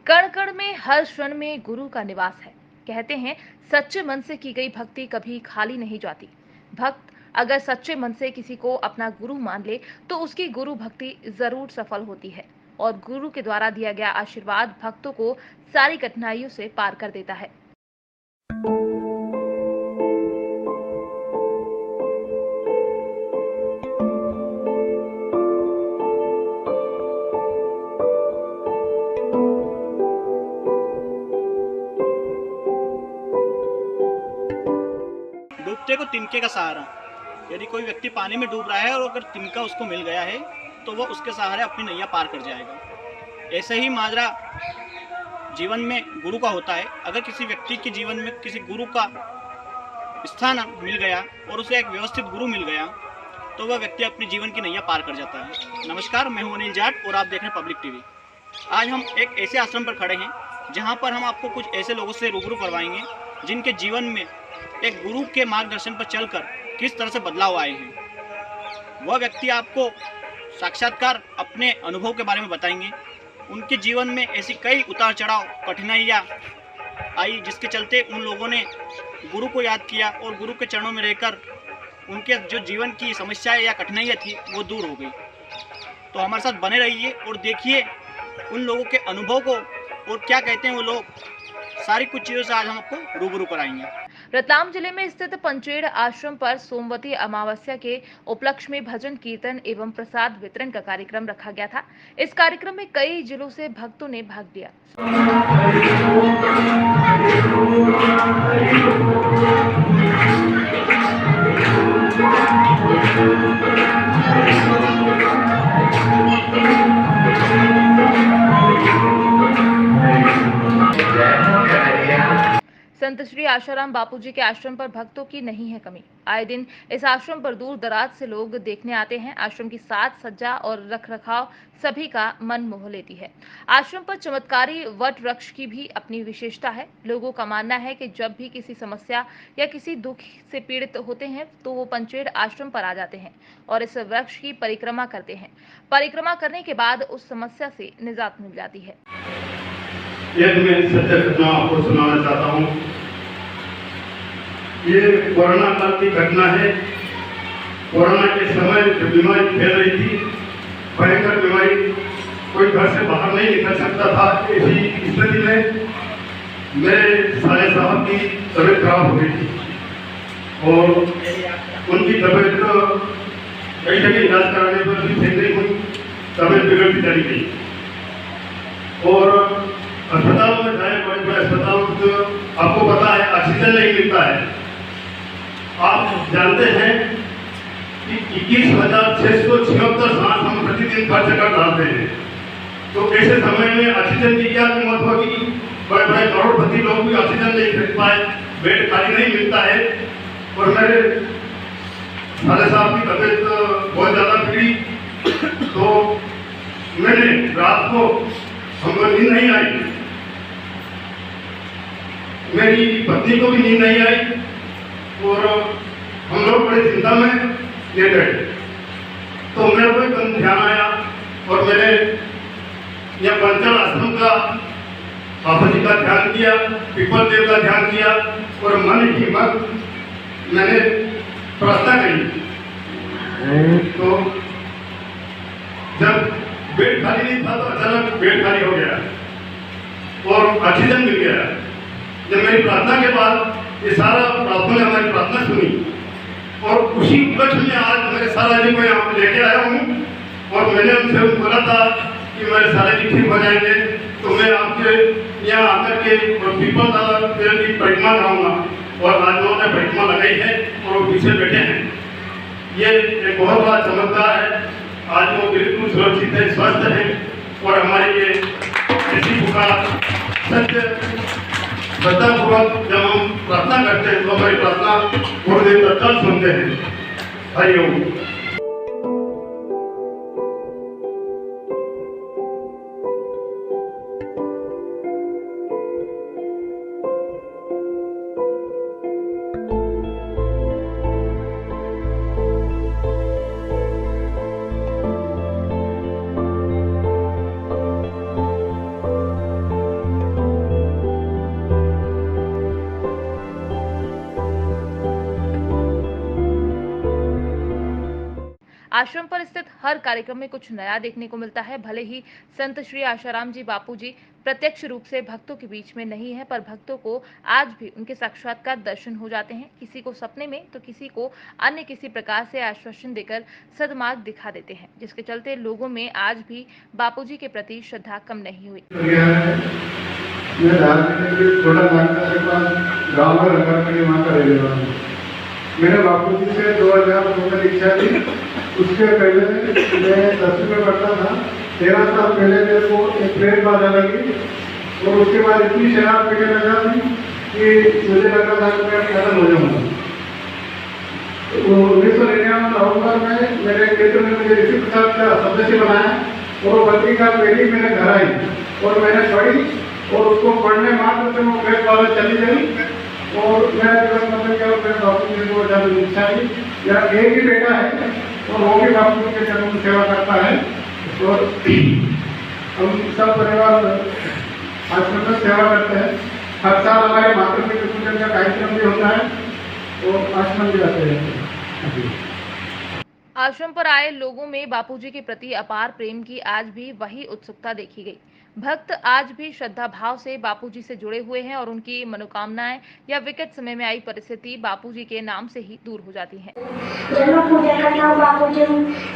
कण कण में हर क्षण में गुरु का निवास है। कहते हैं सच्चे मन से की गई भक्ति कभी खाली नहीं जाती। भक्त अगर सच्चे मन से किसी को अपना गुरु मान ले तो उसकी गुरु भक्ति जरूर सफल होती है और गुरु के द्वारा दिया गया आशीर्वाद भक्तों को सारी कठिनाइयों से पार कर देता है। डूबते को तिनके का सहारा। यदि कोई व्यक्ति पानी में डूब रहा है और अगर तिनका उसको मिल गया है तो वह उसके सहारे अपनी नैया पार कर जाएगा। ऐसे ही माजरा जीवन में गुरु का होता है। अगर किसी व्यक्ति के जीवन में किसी गुरु का स्थान मिल गया और उसे एक व्यवस्थित गुरु मिल गया तो वह व्यक्ति अपने जीवन की नैया पार कर जाता है। नमस्कार, मैं हूं अनिल जाट और आप देख रहे हैं पब्लिक टीवी। आज हम एक ऐसे आश्रम पर खड़े हैं जहां पर हम आपको कुछ ऐसे लोगों से रूबरू करवाएंगे जिनके जीवन में एक गुरु के मार्गदर्शन पर चलकर किस तरह से बदलाव आए हैं। वह व्यक्ति आपको साक्षात्कार अपने अनुभव के बारे में बताएंगे। उनके जीवन में ऐसी कई उतार चढ़ाव कठिनाइयाँ आई जिसके चलते उन लोगों ने गुरु को याद किया और गुरु के चरणों में रहकर उनके जो जीवन की समस्याएं या कठिनाइयाँ थी वो दूर हो गई। तो हमारे साथ बने रहिए और देखिए उन लोगों के अनुभव को और क्या कहते हैं वो लोग। सारी कुछ चीज़ों से आज हम आपको रूबरू कराएंगे। रतलाम जिले में स्थित पंचेड़ आश्रम पर सोमवती अमावस्या के उपलक्ष्य में भजन कीर्तन एवं प्रसाद वितरण का कार्यक्रम रखा गया था। इस कार्यक्रम में कई जिलों से भक्तों ने भाग लिया। संत श्री आशाराम बापूजी के आश्रम पर भक्तों की नहीं है कमी। आए दिन इस आश्रम पर दूर दराज से लोग देखने आते हैं। आश्रम की साज सज्जा और रखरखाव सभी का मन मोह लेती है। आश्रम पर चमत्कारी वट वृक्ष की भी अपनी विशेषता है। लोगों का मानना है कि जब भी किसी समस्या या किसी दुख से पीड़ित होते हैं तो वो पंचेड़ आश्रम पर आ जाते हैं और इस वृक्ष की परिक्रमा करते हैं। परिक्रमा करने के बाद उस समस्या से निजात मिल जाती है। एक मैं सत्य घटना आपको सुनाना चाहता हूँ। ये कोरोना काल की घटना है। कोरोना के समय जो बीमारी फैल रही थी, भयंकर बीमारी, कोई घर से बाहर नहीं निकल सकता था। ऐसी स्थिति में मेरे साले साहब की तबीयत खराब हो गई थी और उनकी तबीयत कई जगह इलाज कराने पर भी ठीक नहीं हुई, तबीयत बिगड़ती चली गई और अस्पताल में जाए, बड़े बड़े अस्पताल तो आपको पता है ऑक्सीजन नहीं मिलता है। आप जानते हैं कि 21,676 सांस हम प्रतिदिन खर्च कर डालते हैं। तो ऐसे समय में ऑक्सीजन की क्या कीमत होगी। बड़े बड़े करोड़पति लोग भी ऑक्सीजन नहीं खरीद पाए, बेड खाली नहीं मिलता है। और मेरे साले साहब की तबीयत बहुत ज़्यादा बिगड़ी तो मैंने रात को हमको नींद नहीं आई, मेरी पत्नी को भी नींद नहीं आई और हम लोग बड़ी चिंता में लेट गए। तो मेरे को एकदम ध्यान आया और मैंने यह पंचेड़ आश्रम का बाबा जी का ध्यान किया, पीपल देव का ध्यान किया और मन की मत मैंने प्रार्थना करी। तो जब बेड खाली नहीं था तो अचानक बेड खाली हो गया और ऑक्सीजन मिल गया। जब मेरी प्रार्थना के बाद ये सारा प्रार्थना ने हमारी प्रार्थना सुनी और उसी उपलक्ष्य में आज मेरे साला जी को यहाँ पे लेके आया हूँ और मैंने उनसे बोला था कि मेरे साले जी ठीक हो जाएंगे तो मैं आपके यहाँ आकर के पीपल दादा की परिक्रमा कराऊंगा। और आज उन्होंने परिक्रमा लगाई है और वो पीछे बैठे हैं। ये एक बहुत बड़ा चमत्कार है। आज वो बिल्कुल सुरक्षित है, स्वस्थ है और हमारी ये ऐसी पुकार सत्य श्रद्धापूर्वक जब हम प्रार्थना करते हैं तो हमारी प्रार्थना गुरुदेव तत्काल सुनते हैं। हरिओम। आश्रम पर स्थित हर कार्यक्रम में कुछ नया देखने को मिलता है। भले ही संत श्री आशाराम जी बापू जी प्रत्यक्ष रूप से भक्तों के बीच में नहीं है, पर भक्तों को आज भी उनके साक्षात्कार दर्शन हो जाते हैं। किसी को सपने में तो किसी को अन्य किसी प्रकार से आश्वासन देकर सद्मार्ग दिखा देते हैं, जिसके चलते लोगों में आज भी बापूजी के प्रति श्रद्धा कम नहीं हुई। मैं छोटा नागदा के पास गाँव में रखा के वहाँ का रहने वाला हूँ। मैंने बापू जी से 2002 में दीक्षा ली। उसके पहले मैं 10वीं में पढ़ता था। 13 साल पहले मेरे को एक ब्रेन बाधा लगी और उसके बाद इतनी शराब पीने लगा थी कि मुझे लगा था कि मैं खत्म हो जाऊँगा। 1999 नवंबर में मेरे क्षेत्र में मुझे ऋषि प्रसाद का सदस्य बनाया और वो पत्रिका पहली मेरे घर आई और मैंने पढ़ी और उसको पढ़ने मात्र से वो ब्रेन बाधा चली गई और मैं जीवन मतलब क्या मेरे बापू जी को जब दीक्षा ली। या एक ही बेटा है और वो भी बापू जी के जन्म की सेवा करता है और हम सब परिवार आश्रम में सेवा करते हैं। हर साल हमारे मातृपितृ पूजन का कार्यक्रम भी होता है और आश्रम भी जाते हैं। आश्रम पर आए लोगों में बापूजी के प्रति अपार प्रेम की आज भी वही उत्सुकता देखी गई। भक्त आज भी श्रद्धा भाव से बापूजी से जुड़े हुए हैं और उनकी मनोकामनाएं या विकट समय में आई परिस्थिति बापूजी के नाम से ही दूर हो जाती हैं। जब मैं पूजा करता हूँ बापूजी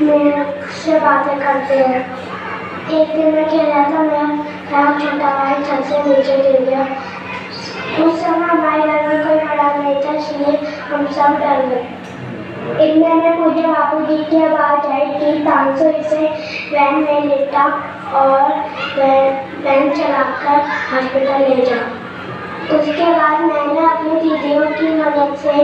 मेरे से बातें करते हैं। एक दिन मैं खेल रहा था, मेरा छोटा भाई छत से नीचे गिर गया। उस समय हमारे घर में कोई बड़ा नहीं था, इसलिए हम सब डर गए। एक दिन मैं पूजा बापूजी की आवाज़ आई कि 500 से वैन में लेटा और वैन चलाकर हॉस्पिटल ले जाओ। उसके बाद मैंने अपनी दीदियों की मदद से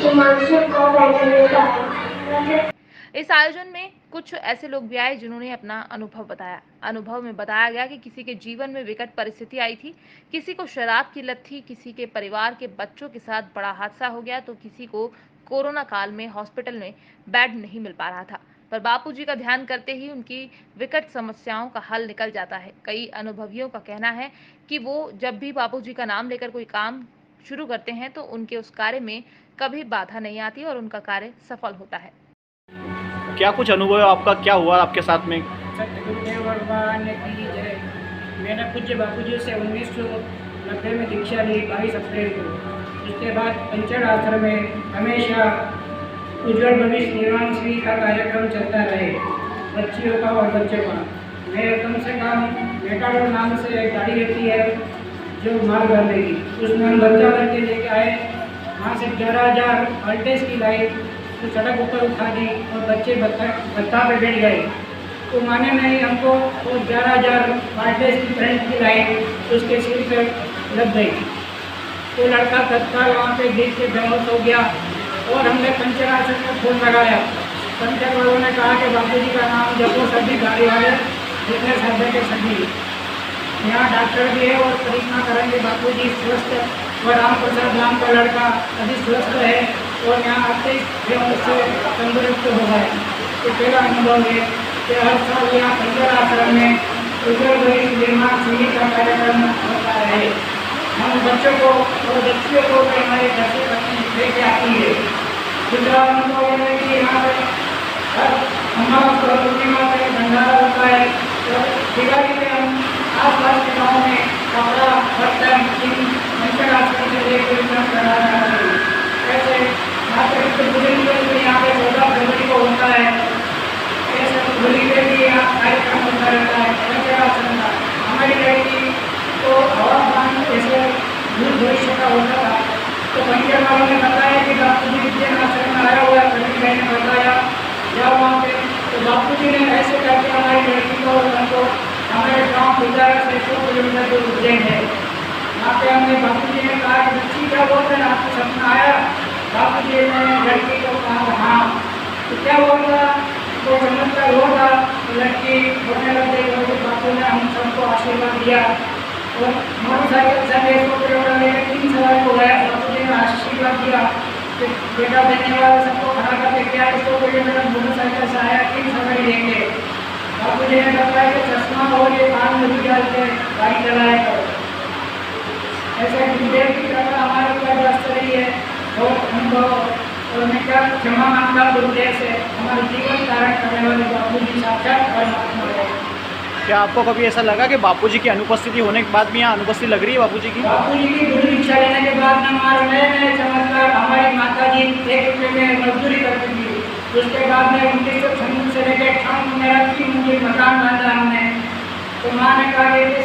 हिमांशु को वैन में लाया। इस आयोजन में कुछ ऐसे लोग भी आए जिन्होंने अपना अनुभव बताया। अनुभव में बताया गया कि किसी के जीवन में विकट परिस्थिति आई थी, किसी को शराब की लत थी, किसी के परिवार के बच्चों के साथ बड़ा हादसा हो गया, तो किसी को कोरोना काल में हॉस्पिटल में बेड नहीं मिल पा रहा था, पर बापूजी का ध्यान करते ही उनकी विकट समस्याओं का हल निकल जाता है। कई अनुभवियों का कहना है कि वो जब भी बापूजी का नाम लेकर कोई काम शुरू करते हैं तो उनके उस कार्य में कभी बाधा नहीं आती और उनका कार्य सफल होता है। क्या कुछ अनुभव है आपका, क्या हुआ आपके साथ में? सतगुरुदेव भगवान की जय। मैंने पूज्य बापूजी से 1990 में दीक्षा ली 22 अप्रैल को। उसके बाद पंचर आश्रम में हमेशा उज्ज्वल भविष्य निर्माण श्री का कार्यक्रम चलता रहे, बच्चियों का और बच्चों का। मैं कम से कम मेटाडोर नाम से एक गाड़ी रहती है जो माल भर देगी, उसमें हम बच्चा भर के लेके आए। वहाँ से 11,000 वोल्टेज की लाइट तो सड़क ऊपर उठा दी और बच्चे बत्ता पे बैठ गए। तो माने नहीं हमको वो 11,000 वोल्टेज की करंट की लाइट उसके सिर पर लग गई। तो लड़का तत्काल वहाँ पे गिर के बेहोश हो गया और हमने पंचर आश्रम में फोन लगाया। पंचर वालों ने कहा कि बापूजी का नाम जपो, सभी गाड़ी वाले जितने शब्द के सभी यहाँ डॉक्टर भी है और परीक्षा करेंगे। बापूजी स्वस्थ और राम प्रसाद नाम का लड़का अभी स्वस्थ है और यहाँ आते ही उससे तंदुरुस्त हो गए। तो पहला अनुभव है कि हर साल यहाँ पंचर आश्रम में उज्ज्वल भविष्य निर्माण शिविर का कार्यक्रम होता है। हम बच्चों को और बच्चियों को हमारे घर से लेके आती है। दूसरा अनुभव यह है कि यहाँ पर हर हमारा पूर्णिमा का भंडारा होता है और दिवाली में हम आसपास के गाँव में कपड़ा बर्तन पंचर आश्रम से लेकर करा जाता है। ऐसे मातृ पूजन भी यहाँ पे 14 फरवरी को होता है। ऐसे होली पे भी यहाँ कार्यक्रम होता रहता है पंचर आश्रम का। हमारी लड़की तो हवामान ऐसे दूर भविष्य का होता था, तो पंचर वालों ने बताया कि बापूजी विज्ञान आश्रम में आया हुआ है। प्रवीण भाई ने बताया जाओ वहाँ पे, तो बापूजी ने ऐसे करके हमारी लड़की को हमको हमारे गाँव गुजारा से 100 किलोमीटर दूर उज्जैन है। वहाँ पे हमने बापूजी ने कहा कि बच्ची क्या बोल रहे हैं, आपको सपना आया? बापूजी ने लड़की को कहा हाँ। तो क्या बोल रहा वो चमत्कार होगा, लड़की होने लग गई। तो बापू ने हम सबको आशीर्वाद दिया और मोटरसाइकिल से 100 किलोमीटर लेकर 3 सवार को गया। बापूजी ने आशीर्वाद दिया कि बेटा देने वाला सबको खड़ा करके क्या 100 किलोमीटर मोटरसाइकिल से आया, 3 सवारी लेंगे। बापूजी ने बताया कि चश्मा और ये कान में भी डाल के गाड़ी चलाया करो। ऐसे गुरुदेव की कृपा हमारे ऊपर बरस रही है और हमको और मैं क्या क्षमा मांगता हूँ गुरुदेव से। हमारे जीवन धारण करने वाले बापूजी साक्षात परमात्मा है। क्या आपको कभी ऐसा लगा कि बापूजी की अनुपस्थिति होने के बाद भी यहाँ अनुपस्थिति लग रही है बापूजी की? बापूजी की गुरु दीक्षा लेने के बाद में हमारे नए नए चमत्कार। हमारी माता जी 1 रुपये में मजदूरी करती थी, उसके बाद में 1996 से लेकर 98 में मकान बांधा हमने। तो माँ ने कहा कि